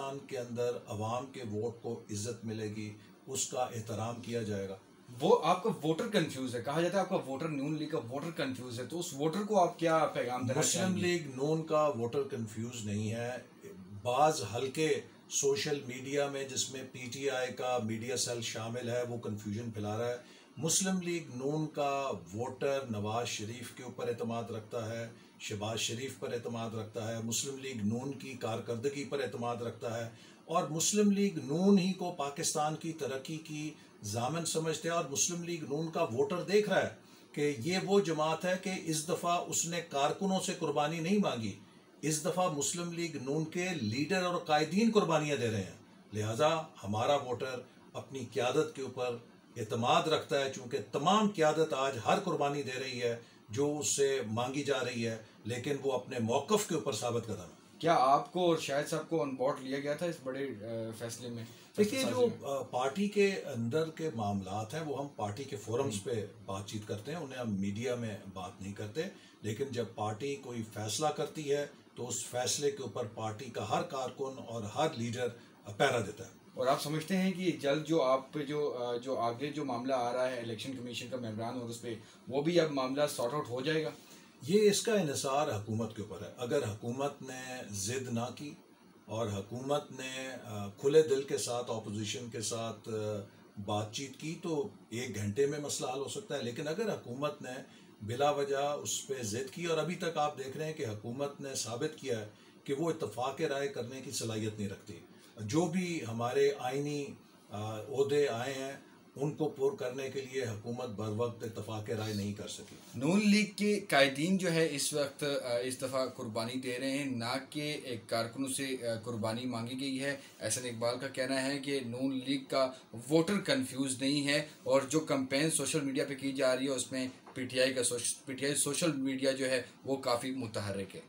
पाकिस्तान के अंदर अवाम के वोट को इज्जत मिलेगी, उसका एहतराम किया जाएगा। वो आपका वोटर कंफ्यूज है, कहा जाता है आपका वोटर नून लीग का वोटर कंफ्यूज है, तो उस वोटर को आप क्या पैगाम देना मुस्लिम चाहेंगे? लीग नून का वोटर कंफ्यूज नहीं है। बाज़ हल्के सोशल मीडिया में जिसमें पीटीआई का मीडिया सेल शामिल है वो कंफ्यूजन फैला रहा है। मुस्लिम लीग नून का वोटर नवाज शरीफ के ऊपर एतमाद रखता है, शहबाज शरीफ पर एतमाद रखता है, मुस्लिम लीग नून की कारकर्दगी पर एतमाद रखता है, और मुस्लिम लीग नून ही को पाकिस्तान की तरक्की की जामन समझते हैं। और मुस्लिम लीग नून का वोटर देख रहा है कि ये वो जमात है कि इस दफ़ा उसने कारकुनों से कुर्बानी नहीं मांगी, इस दफ़ा मुस्लिम लीग नून के लीडर और कायदीन कुर्बानियाँ दे रहे हैं। लिहाजा हमारा वोटर अपनी क़यादत के ऊपर एतमाद रखता है, चूँकि तमाम क़यादत आज हर कुर्बानी दे रही है जो उससे मांगी जा रही है, लेकिन वो अपने मौक़िफ़ के ऊपर साबित कदम है। क्या आपको और शाहिद साहब को ऑन बोर्ड लिया गया था इस बड़े फैसले में? देखिए, जो पार्टी के अंदर के मामलात हैं वो हम पार्टी के फोरम्स पे बातचीत करते हैं, उन्हें हम मीडिया में बात नहीं करते। लेकिन जब पार्टी कोई फैसला करती है तो उस फैसले के ऊपर पार्टी का हर कारकुन और हर लीडर पहरा देता है। और आप समझते हैं कि जल्द जो आप पे जो आगे जो मामला आ रहा है इलेक्शन कमीशन का मेम्बरान और उस पर वो भी अब मामला सॉर्ट आउट हो जाएगा? ये इसका इन्हिसार हुकूमत के ऊपर है। अगर हुकूमत ने ज़िद ना की और हुकूमत ने खुले दिल के साथ अपोजिशन के साथ बातचीत की तो 1 घंटे में मसला हल हो सकता है। लेकिन अगर हुकूमत ने बिला वजह उस पर ज़िद की, और अभी तक आप देख रहे हैं कि हुकूमत ने साबित किया है कि वो इत्तफाक़ राय करने की सलाहियत नहीं रखती। जो भी हमारे आइनी ओहदे आए हैं उनको पूर्ण करने के लिए हुकूमत बर वक्त इत्तफाक़ राय नहीं कर सकी। नून लीग के कायदीन जो है इस वक्त इस दफ़ा कुर्बानी दे रहे हैं, ना कि एक कारकुनों से कुर्बानी मांगी गई है। एहसन इकबाल का कहना है कि नून लीग का वोटर कंफ्यूज नहीं है, और जो कैंपेन सोशल मीडिया पे की जा रही है उसमें पीटीआई सोशल मीडिया जो है वो काफ़ी मुतहर्रिक है।